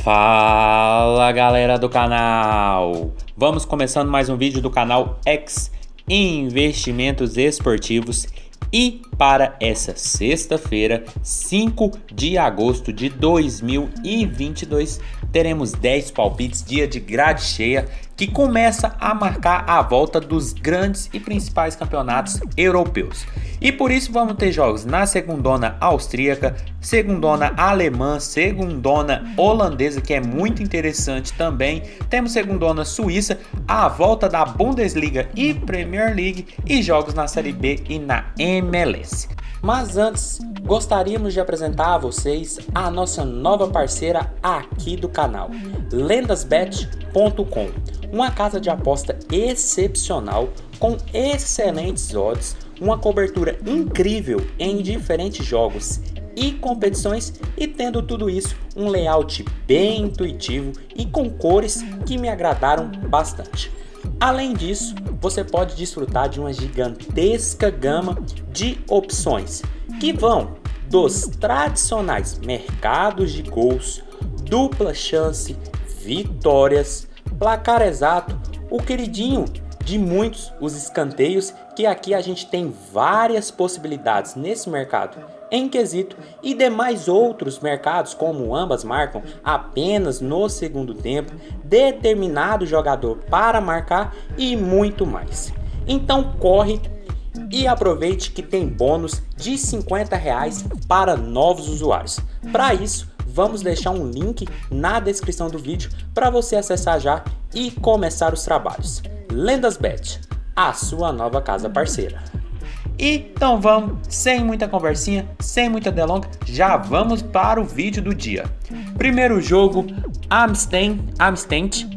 Fala galera do canal! Vamos começando mais um vídeo do canal X Investimentos Esportivos e para essa sexta-feira, 5 de agosto de 2022, teremos 10 palpites, dia de grade cheia, que começa a marcar a volta dos grandes e principais campeonatos europeus. E por isso vamos ter jogos na segundona austríaca, segundona alemã, segundona holandesa, que é muito interessante também. Temos segundona suíça, a volta da Bundesliga e Premier League e jogos na Série B e na MLS. Mas antes, gostaríamos de apresentar a vocês a nossa nova parceira aqui do canal, lendasbet.com, uma casa de aposta excepcional com excelentes odds, uma cobertura incrível em diferentes jogos e competições e tendo tudo isso um layout bem intuitivo e com cores que me agradaram bastante. Além disso, você pode desfrutar de uma gigantesca gama de opções que vão dos tradicionais mercados de gols, dupla chance, vitórias, placar exato, o queridinho de muitos, os escanteios, que aqui a gente tem várias possibilidades nesse mercado em quesito e demais outros mercados, como ambas marcam apenas no segundo tempo, determinado jogador para marcar e muito mais. Então corre e aproveite que tem bônus de R$50 para novos usuários. Para isso, vamos deixar um link na descrição do vídeo para você acessar já e começar os trabalhos. LendasBet, a sua nova casa parceira. Então vamos, sem muita conversinha, sem muita delonga, já vamos para o vídeo do dia. Primeiro jogo, Amstein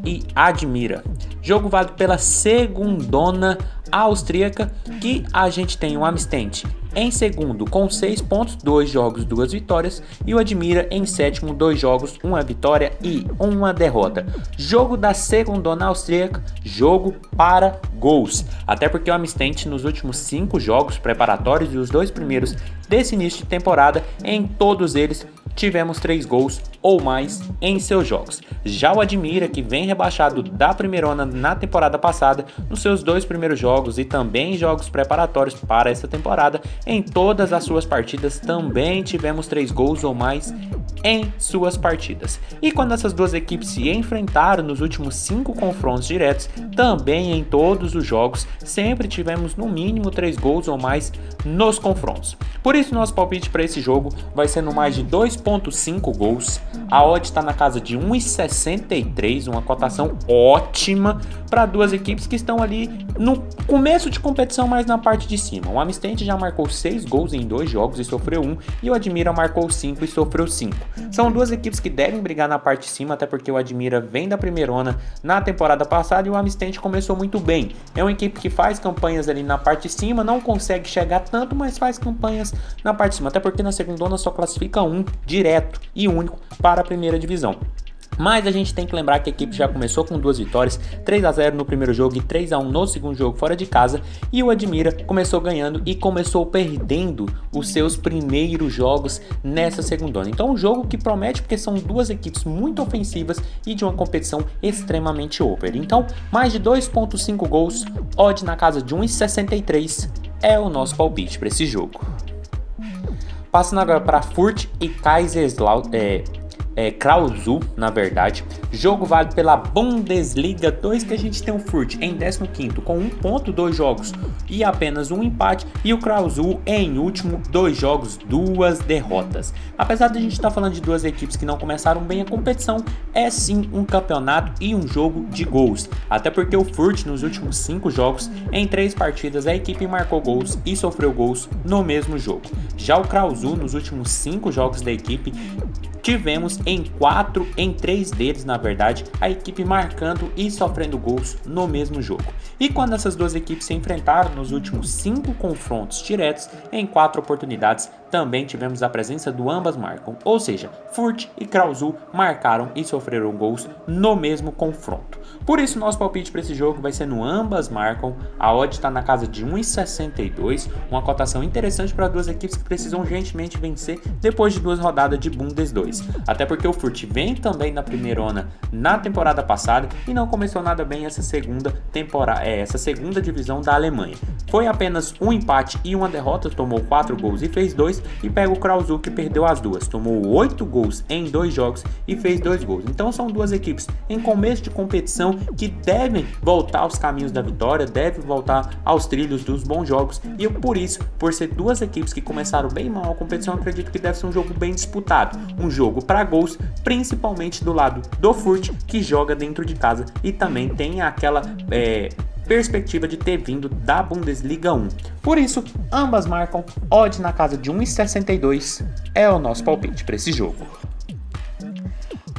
e Admira. Jogo válido pela segundona austríaca, que a gente tem o Amstein em segundo com 6 pontos, 2 jogos, 2 vitórias, e o Admira em sétimo, 2 jogos, 1 vitória e 1 derrota. Jogo da segundona austríaca, jogo para gols, até porque o Amstein nos últimos 5 jogos preparatórios e os 2 primeiros desse início de temporada, em todos eles tivemos 3 gols ou mais em seus jogos. Já o Admira, que vem rebaixado da primeirona na temporada passada, nos seus 2 primeiros jogos e também jogos preparatórios para essa temporada, em todas as suas partidas também tivemos 3 gols ou mais em suas partidas. E quando essas duas equipes se enfrentaram nos últimos 5 confrontos diretos, também em todos os jogos sempre tivemos no mínimo 3 gols ou mais nos confrontos. Por isso nosso palpite para esse jogo vai ser no mais de 2.5 gols. A odd está na casa de 1,63, uma cotação ótima para duas equipes que estão ali no começo de competição, mas na parte de cima. O Amstein já marcou 6 gols em 2 jogos e sofreu 1, e o Admira marcou 5 e sofreu 5. São duas equipes que devem brigar na parte de cima, até porque o Admira vem da primeirona na temporada passada e o Amstein começou muito bem. É uma equipe que faz campanhas ali na parte de cima, não consegue chegar tanto, mas faz campanhas na parte de cima, até porque na segundona só classifica um direto e único para a primeira divisão. Mas a gente tem que lembrar que a equipe já começou com 2 vitórias, 3-0 no primeiro jogo e 3-1 no segundo jogo fora de casa, e o Admira começou ganhando e começou perdendo os seus primeiros jogos nessa segundona. Então um jogo que promete, porque são duas equipes muito ofensivas e de uma competição extremamente over. Então mais de 2.5 gols, odd na casa de 1,63 é o nosso palpite para esse jogo. Passando agora para Fürth e Kaiserslautern, Krausu, na verdade, jogo válido pela Bundesliga 2, que a gente tem o Fürth em 15º com 1 ponto, 2 jogos e apenas 1 empate, e o Krausu em último, 2 jogos, 2 derrotas. Apesar de a gente estar falando de duas equipes que não começaram bem a competição, é sim um campeonato e um jogo de gols, até porque o Fürth nos últimos 5 jogos, em 3 partidas a equipe marcou gols e sofreu gols no mesmo jogo. Já o Krausu nos últimos 5 jogos da equipe, tivemos em 3 deles, na verdade, a equipe marcando e sofrendo gols no mesmo jogo. E quando essas duas equipes se enfrentaram nos últimos 5 confrontos diretos, em 4 oportunidades, também tivemos a presença do ambas marcam, ou seja, Fürth e Krausu marcaram e sofreram gols no mesmo confronto. Por isso, nosso palpite para esse jogo vai ser no ambas marcam, a odd está na casa de 1,62, uma cotação interessante para duas equipes que precisam urgentemente vencer depois de 2 rodadas de Bundes 2. isso. Até porque o Furt vem também na primeirona na temporada passada e não começou nada bem essa segunda divisão da Alemanha. Foi apenas um empate e uma derrota, tomou 4 gols e fez 2, e pega o Krauszug que perdeu as duas, tomou 8 gols em 2 jogos e fez 2 gols. Então são duas equipes em começo de competição que devem voltar aos caminhos da vitória, devem voltar aos trilhos dos bons jogos, e por isso, por ser duas equipes que começaram bem mal a competição, eu acredito que deve ser um jogo bem disputado, um jogo para gols, principalmente do lado do Furt, que joga dentro de casa e também tem aquela perspectiva de ter vindo da Bundesliga 1. Por isso, ambas marcam, odd na casa de 1,62 é o nosso palpite para esse jogo.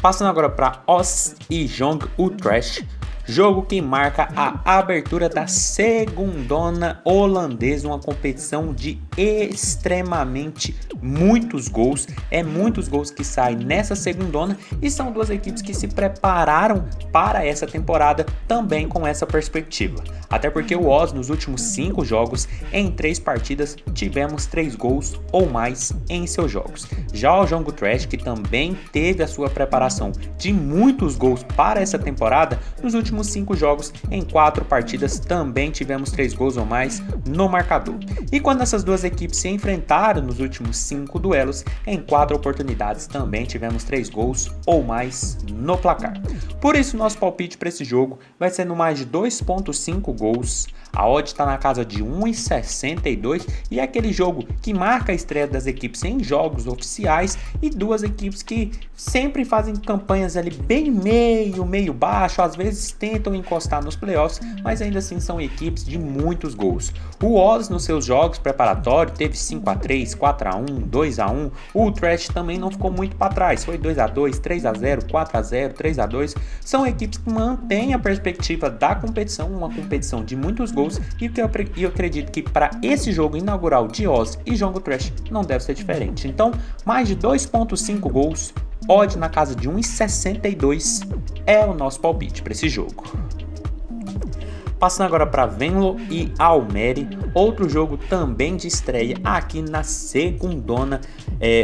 Passando agora para Os e Jong Utrecht, jogo que marca a abertura da segundona holandesa, uma competição de extremamente muitos gols. É muitos gols que saem nessa segundona e são duas equipes que se prepararam para essa temporada também com essa perspectiva. Até porque o Oz, nos últimos 5 jogos, em 3 partidas, tivemos 3 gols ou mais em seus jogos. Já o Jong Utrecht, que também teve a sua preparação de muitos gols para essa temporada, nos últimos 5 jogos, em 4 partidas, também tivemos 3 gols ou mais no marcador. E quando essas duas equipes se enfrentaram nos últimos 5 duelos, em 4 oportunidades também tivemos 3 gols ou mais no placar. Por isso, nosso palpite para esse jogo vai ser no mais de 2,5 gols. A odd está na casa de 1,62 e é aquele jogo que marca a estreia das equipes em jogos oficiais e duas equipes que sempre fazem campanhas ali bem meio baixo, às vezes tentam encostar nos playoffs, mas ainda assim são equipes de muitos gols. O Oz nos seus jogos preparatórios teve 5-3, 4-1, 2-1, o Utrecht também não ficou muito para trás, foi 2-2, 3-0, 4-0, 3-2, são equipes que mantêm a perspectiva da competição, uma competição de muitos gols, e eu acredito que para esse jogo inaugural de Oz e Jong Utrecht não deve ser diferente. Então, mais de 2,5 gols, odd na casa de 1,62 é o nosso palpite para esse jogo. Passando agora para Venlo e Almere, outro jogo também de estreia aqui na segundona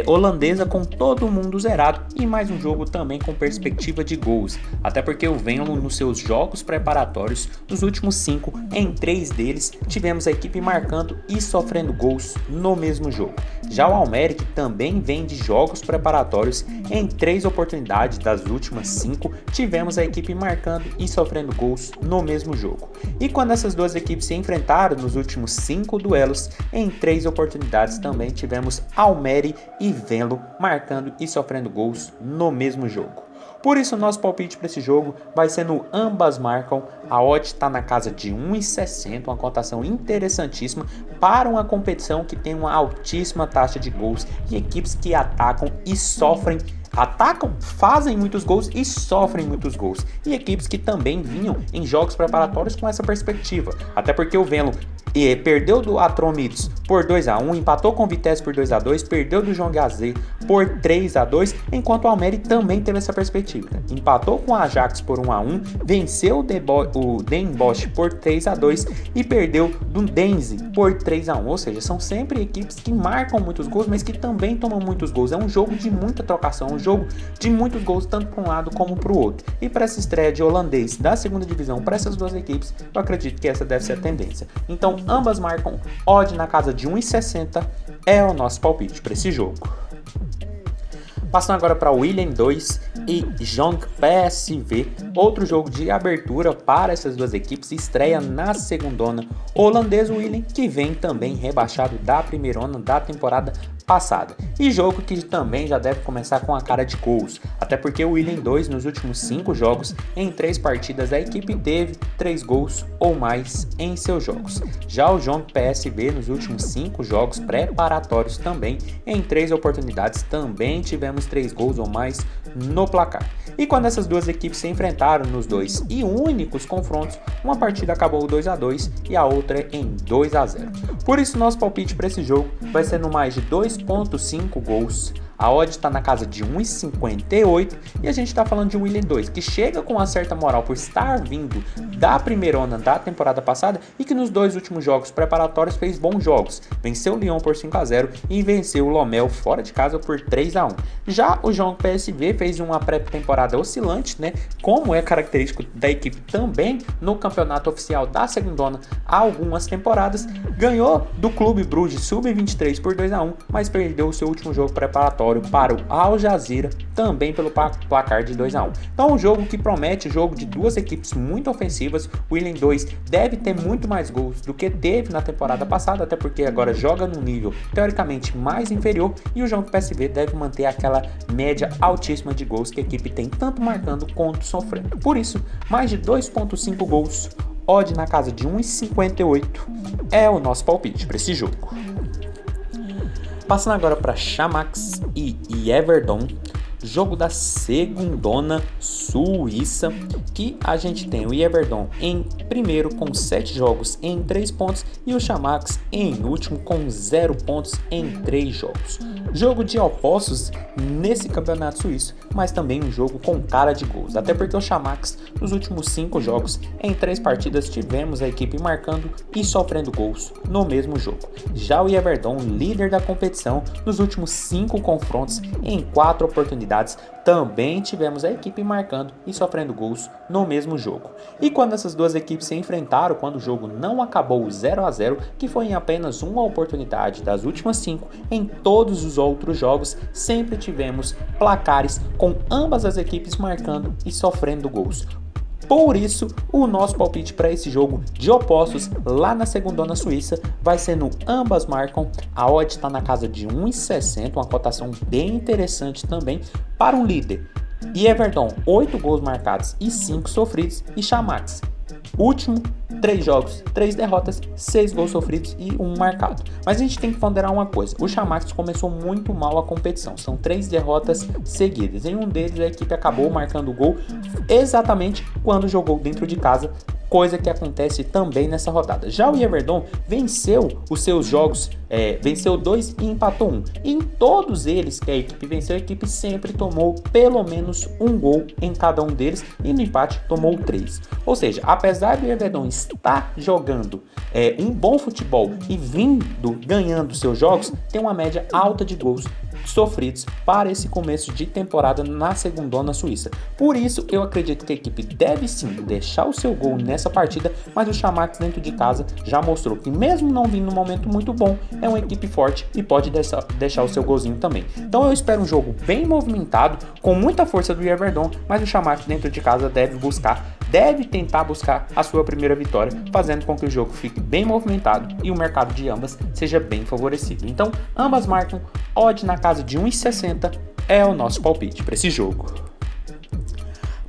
holandesa, com todo mundo zerado e mais um jogo também com perspectiva de gols, até porque o Venlo nos seus jogos preparatórios, nos últimos 5, em 3 deles tivemos a equipe marcando e sofrendo gols no mesmo jogo. Já o Almere, que também vem de jogos preparatórios, em 3 oportunidades das últimas 5 tivemos a equipe marcando e sofrendo gols no mesmo jogo. E quando essas duas equipes se enfrentaram nos últimos 5 duelos, em 3 oportunidades também tivemos Almere e Venlo marcando e sofrendo gols no mesmo jogo. Por isso, o nosso palpite para esse jogo vai ser no ambas marcam. A odd está na casa de 1,60, uma cotação interessantíssima para uma competição que tem uma altíssima taxa de gols e equipes que atacam e sofrem. Atacam, fazem muitos gols e sofrem muitos gols. E equipes que também vinham em jogos preparatórios com essa perspectiva. Até porque o Venlo perdeu do Atromitos por 2-1, empatou com o Vitesse por 2-2, perdeu do Jong AZ por 3-2, enquanto o Almere também teve essa perspectiva. Empatou com o Ajax por 1-1, venceu o Den Bosch por 3-2 e perdeu do Denze por 3-1. Ou seja, são sempre equipes que marcam muitos gols, mas que também tomam muitos gols. É um jogo de muita trocação, um jogo de muitos gols, tanto para um lado como para o outro. E para essa estreia de holandês da segunda divisão, para essas duas equipes, eu acredito que essa deve ser a tendência. Então, ambas marcam, odd na casa de 1,60 é o nosso palpite para esse jogo. Passando agora para Willem 2 e Jong PSV, outro jogo de abertura para essas duas equipes, estreia na segundona holandesa. O Willem, que vem também rebaixado da primeirona da temporada passada, e jogo que também já deve começar com a cara de gols, até porque o Willem 2 nos últimos 5 jogos, em 3 partidas a equipe teve 3 gols ou mais em seus jogos. Já o Jong PSV nos últimos 5 jogos preparatórios também, em 3 oportunidades também tivemos 3 gols ou mais no placar. E quando essas duas equipes se enfrentaram nos 2 e únicos confrontos, uma partida acabou 2-2 e a outra em 2-0. Por isso, nosso palpite para esse jogo vai ser no mais de 2,5 gols. a odd está na casa de 1,58 e a gente está falando de Willian 2, que chega com uma certa moral por estar vindo da primeirona da temporada passada e que nos 2 últimos jogos preparatórios fez bons jogos. Venceu o Lyon por 5-0 e venceu o Lommel fora de casa por 3-1. Já o João PSV fez uma pré-temporada oscilante, né, como é característico da equipe também no campeonato oficial da segundona há algumas temporadas. Ganhou do Clube Bruges Sub-23 por 2-1, mas perdeu o seu último jogo preparatório para o Al Jazeera também pelo placar de 2-1. Então um jogo que promete, jogo de duas equipes muito ofensivas. O Willian 2 deve ter muito mais gols do que teve na temporada passada, até porque agora joga num nível teoricamente mais inferior, e o João PSV deve manter aquela média altíssima de gols que a equipe tem tanto marcando quanto sofrendo. Por isso, mais de 2,5 gols, odd na casa de 1,58 é o nosso palpite para esse jogo. Passando agora para Xamax e Yverdon, jogo da segundona Suíça, que a gente tem o Yverdon em primeiro com 7 jogos em 3 pontos e o Xamax em último com 0 pontos em 3 jogos. Jogo de opostos nesse campeonato suíço, mas também um jogo com cara de gols, até porque o Xamax nos últimos 5 jogos em 3 partidas tivemos a equipe marcando e sofrendo gols no mesmo jogo. Já o Yverdon, líder da competição, nos últimos 5 confrontos em 4 oportunidades também tivemos a equipe marcando e sofrendo gols no mesmo jogo. E quando essas duas equipes se enfrentaram, quando o jogo não acabou 0-0, que foi em apenas uma oportunidade das últimas 5, em todos os outros jogos sempre tivemos placares com ambas as equipes marcando e sofrendo gols. Por isso, o nosso palpite para esse jogo de opostos lá na segundona Suíça vai ser no ambas marcam. A odd está na casa de 1,60, uma cotação bem interessante também para um líder. E Yverdon, 8 gols marcados e 5 sofridos, e Xamax, último, 3 jogos, 3 derrotas, 6 gols sofridos e 1 marcado. Mas a gente tem que ponderar uma coisa: o Xamax começou muito mal a competição, são 3 derrotas seguidas. Em um deles a equipe acabou marcando o gol exatamente quando jogou dentro de casa, coisa que acontece também nessa rodada. Já o Yverdon venceu os seus jogos, venceu 2 e empatou 1. E em todos eles que a equipe venceu, a equipe sempre tomou pelo menos um gol em cada um deles, e no empate tomou 3. Ou seja, apesar do Yverdon estar jogando um bom futebol e vindo ganhando seus jogos, tem uma média alta de gols sofridos para esse começo de temporada na segundona Suíça. Por isso, eu acredito que a equipe deve sim deixar o seu gol nessa partida, mas o Xamax dentro de casa já mostrou que, mesmo não vindo num momento muito bom, é uma equipe forte e pode deixar o seu golzinho também. Então eu espero um jogo bem movimentado, com muita força do Yverdon, mas o Xamax dentro de casa deve tentar buscar a sua primeira vitória, fazendo com que o jogo fique bem movimentado e o mercado de ambas seja bem favorecido. Então, ambas marcam, odd na casa de 1,60 é o nosso palpite para esse jogo.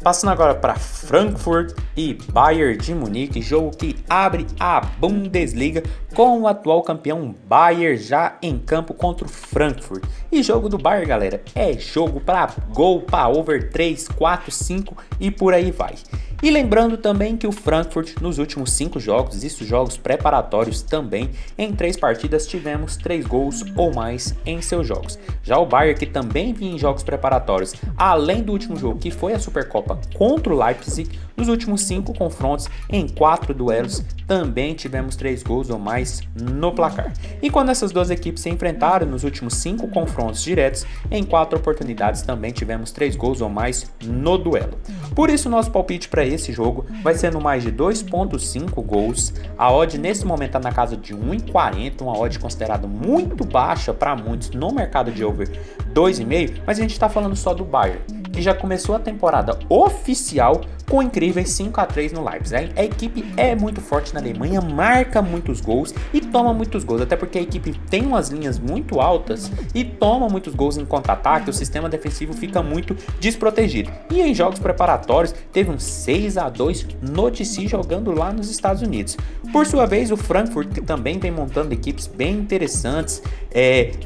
Passando agora para Frankfurt e Bayern de Munique, jogo que abre a Bundesliga com o atual campeão Bayern já em campo contra o Frankfurt. E jogo do Bayern, galera, é jogo para gol, para over 3, 4, 5 e por aí vai. E lembrando também que o Frankfurt nos últimos 5 jogos, isso jogos preparatórios também, em 3 partidas tivemos 3 gols ou mais em seus jogos. Já o Bayern, que também vinha em jogos preparatórios, além do último jogo que foi a Supercopa contra o Leipzig, nos últimos 5 confrontos em 4 duelos também tivemos 3 gols ou mais no placar. E quando essas duas equipes se enfrentaram nos últimos 5 confrontos diretos, em 4 oportunidades também tivemos 3 gols ou mais no duelo. Por isso nosso palpite para esse jogo vai ser no mais de 2,5 gols. A odd nesse momento está na casa de 1,40, uma odd considerada muito baixa para muitos no mercado de over 2,5, mas a gente está falando só do Bayern, que já começou a temporada oficial com incríveis 5-3 no Leipzig. A equipe é muito forte na Alemanha, marca muitos gols e toma muitos gols, até porque a equipe tem umas linhas muito altas e toma muitos gols em contra-ataque, o sistema defensivo fica muito desprotegido. E em jogos preparatórios teve um 6-2 no TC jogando lá nos Estados Unidos. Por sua vez, o Frankfurt, que também vem montando equipes bem interessantes,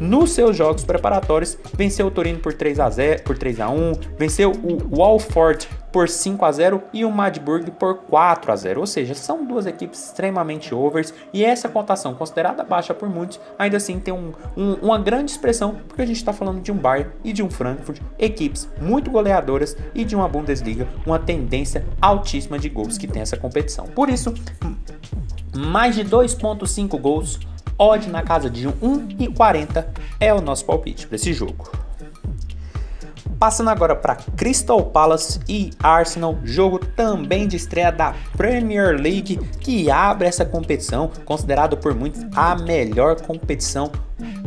nos seus jogos preparatórios venceu o Torino por 3-1, venceu o Walford por 5-0 e o Magdeburg por 4-0. Ou seja, são duas equipes extremamente overs e essa cotação considerada baixa por muitos, ainda assim tem uma grande expressão, porque a gente está falando de um Bayern e de um Frankfurt, equipes muito goleadoras e de uma Bundesliga, uma tendência altíssima de gols que tem essa competição. Por isso, mais de 2.5 gols, odd na casa de 1,40 é o nosso palpite para esse jogo. Passando agora para Crystal Palace e Arsenal, jogo também de estreia da Premier League, que abre essa competição, considerado por muitos a melhor competição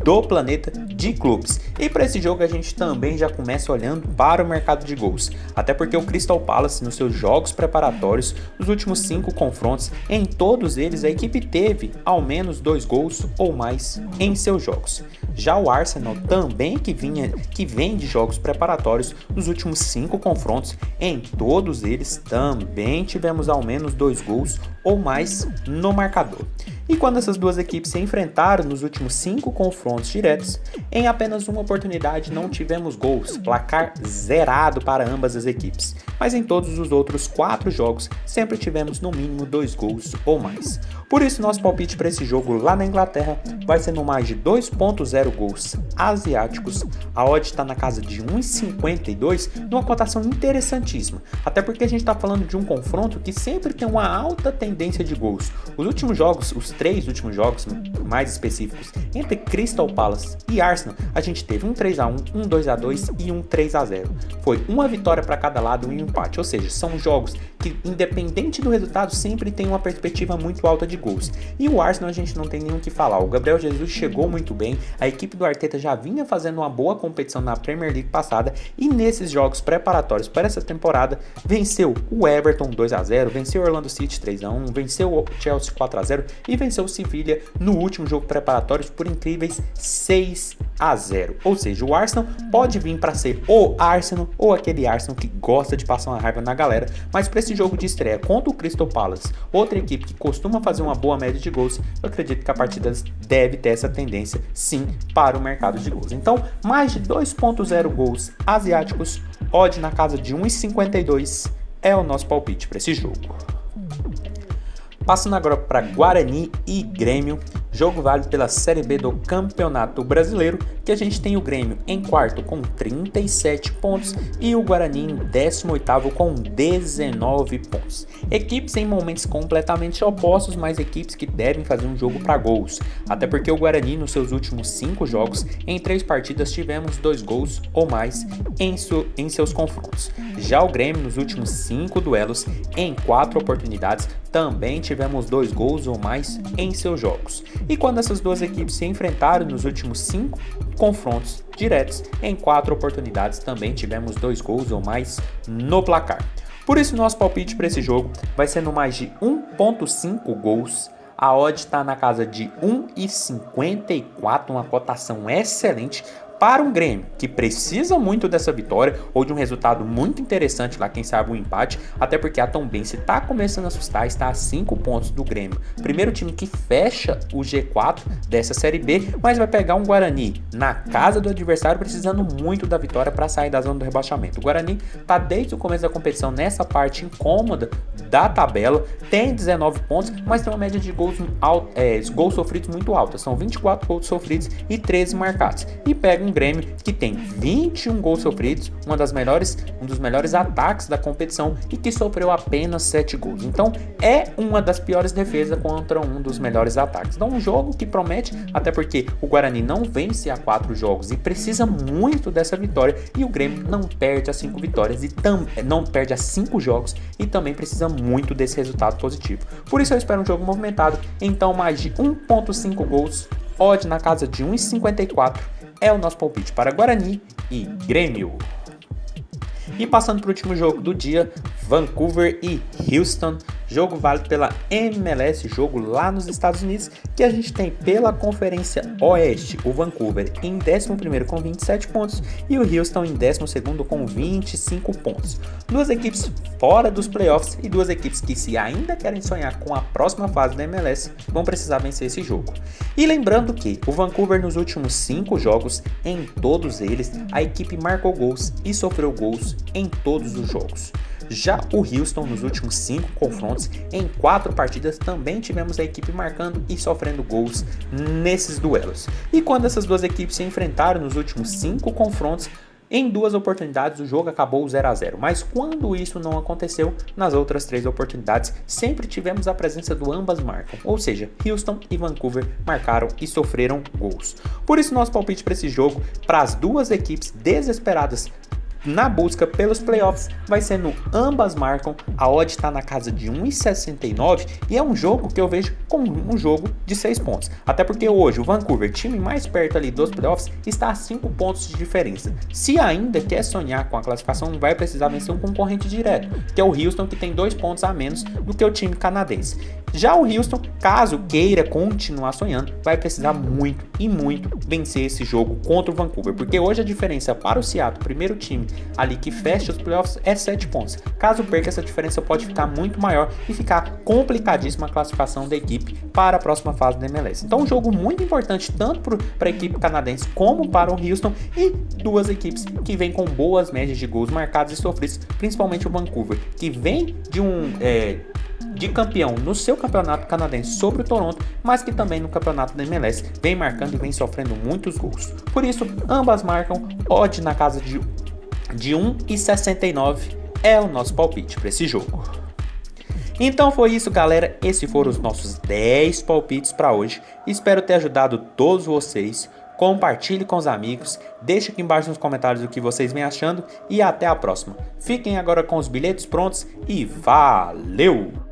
do planeta de clubes. E para esse jogo a gente também já começa olhando para o mercado de gols, até porque o Crystal Palace nos seus jogos preparatórios, nos últimos 5 confrontos, em todos eles a equipe teve ao menos 2 gols ou mais em seus jogos. Já o Arsenal também que vem de jogos preparatórios, nos últimos 5 confrontos, em todos eles também tivemos ao menos 2 gols ou mais no marcador. E quando essas duas equipes se enfrentaram nos últimos 5 confrontos diretos, em apenas uma oportunidade não tivemos gols, placar zerado para ambas as equipes, mas em todos os outros 4 jogos sempre tivemos no mínimo 2 gols ou mais. Por isso nosso palpite para esse jogo lá na Inglaterra vai ser no mais de 2.0 gols asiáticos, a odd está na casa de 1,52, numa cotação interessantíssima, até porque a gente está falando de um confronto que sempre tem uma alta tendência de gols. Os últimos jogos, os 3 últimos jogos mais específicos, entre Crystal Palace e Arsenal, a gente teve um 3-1, um 2-2 e um 3-0. Foi uma vitória para cada lado e um empate, ou seja, são jogos que, independente do resultado, sempre tem uma perspectiva muito alta de gols. E o Arsenal a gente não tem nem o que falar, o Gabriel Jesus chegou muito bem, a equipe do Arteta já vinha fazendo uma boa competição na Premier League passada e nesses jogos preparatórios para essa temporada venceu o Everton 2-0, venceu o Orlando City 3-1, venceu o Chelsea 4-0 e venceu o Sevilla no último jogo preparatório por incríveis 6-0. Ou seja, o Arsenal pode vir para ser o Arsenal ou aquele Arsenal que gosta de passar uma raiva na galera, mas para esse jogo de estreia contra o Crystal Palace, outra equipe que costuma fazer uma boa média de gols, eu acredito que a partida deve ter essa tendência sim para o mercado de gols. Então, mais de 2.0 gols asiáticos, odd na casa de 1,52 é o nosso palpite para esse jogo. Passando agora para Guarani e Grêmio, jogo válido pela Série B do Campeonato Brasileiro, que a gente tem o Grêmio em quarto com 37 pontos e o Guarani em 18º com 19 pontos. Equipes em momentos completamente opostos, mas equipes que devem fazer um jogo para gols, até porque o Guarani nos seus últimos 5 jogos, em 3 partidas tivemos 2 gols ou mais em seus confrontos. Já o Grêmio nos últimos 5 duelos, em 4 oportunidades, também tivemos 2 gols ou mais em seus jogos. E quando essas duas equipes se enfrentaram nos últimos 5 confrontos diretos, em 4 oportunidades também tivemos 2 gols ou mais no placar. Por isso nosso palpite para esse jogo vai ser no mais de 1.5 gols. A odd está na casa de 1,54, uma cotação excelente para um Grêmio que precisa muito dessa vitória ou de um resultado muito interessante lá, quem sabe um empate, até porque a Tombense está começando a assustar, está a 5 pontos do Grêmio. Primeiro time que fecha o G4 dessa Série B, mas vai pegar um Guarani na casa do adversário precisando muito da vitória para sair da zona do rebaixamento. O Guarani está desde o começo da competição nessa parte incômoda da tabela, tem 19 pontos, mas tem uma média de gols sofridos muito alta, são 24 gols sofridos e 13 marcados, e pega um Grêmio que tem 21 gols sofridos, um dos melhores ataques da competição e que sofreu apenas 7 gols. Então é uma das piores defesas contra um dos melhores ataques. Então um jogo que promete, até porque o Guarani não vence há 4 jogos e precisa muito dessa vitória, e o Grêmio não perde as 5 vitórias e não perde as 5 jogos e também precisa muito desse resultado positivo. Por isso eu espero um jogo movimentado, então mais de 1.5 gols, odd na casa de 1,54 é o nosso palpite para Guarani e Grêmio. E passando para o último jogo do dia, Vancouver e Houston, jogo válido pela MLS, jogo lá nos Estados Unidos, que a gente tem pela Conferência Oeste, o Vancouver em 11º com 27 pontos e o Houston em 12º com 25 pontos. Duas equipes fora dos playoffs e duas equipes que, se ainda querem sonhar com a próxima fase da MLS, vão precisar vencer esse jogo. E lembrando que o Vancouver nos últimos 5 jogos, em todos eles, a equipe marcou gols e sofreu gols em todos os jogos. Já o Houston, nos últimos 5 confrontos, em 4 partidas, também tivemos a equipe marcando e sofrendo gols nesses duelos. E quando essas duas equipes se enfrentaram nos últimos 5 confrontos, em 2 oportunidades o jogo acabou 0-0, mas quando isso não aconteceu, nas outras 3 oportunidades sempre tivemos a presença do ambas marcam, ou seja, Houston e Vancouver marcaram e sofreram gols. Por isso nosso palpite para esse jogo, para as duas equipes desesperadas na busca pelos playoffs, vai ser no ambas marcam. A odd está na casa de 1,69 e é um jogo que eu vejo como um jogo de 6 pontos. Até porque hoje o Vancouver, time mais perto ali dos playoffs, está a 5 pontos de diferença. Se ainda quer sonhar com a classificação, vai precisar vencer um concorrente direto, que é o Houston, que tem 2 pontos a menos do que o time canadense. Já o Houston, caso queira continuar sonhando, vai precisar muito e muito vencer esse jogo contra o Vancouver, porque hoje a diferença para o Seattle, primeiro time ali que fecha os playoffs, é 7 pontos. Caso perca, essa diferença pode ficar muito maior e ficar complicadíssima a classificação da equipe para a próxima fase da MLS. Então um jogo muito importante tanto para a equipe canadense como para o Houston, e duas equipes que vêm com boas médias de gols marcados e sofridos, principalmente o Vancouver, que vem de campeão no seu campeonato canadense sobre o Toronto, mas que também no campeonato da MLS vem marcando e vem sofrendo muitos gols. Por isso, ambas marcam, odd na casa de 1,69 é o nosso palpite para esse jogo. Então foi isso, galera, esses foram os nossos 10 palpites para hoje. Espero ter ajudado todos vocês. Compartilhe com os amigos, deixe aqui embaixo nos comentários o que vocês vêm achando e até a próxima. Fiquem agora com os bilhetes prontos e valeu!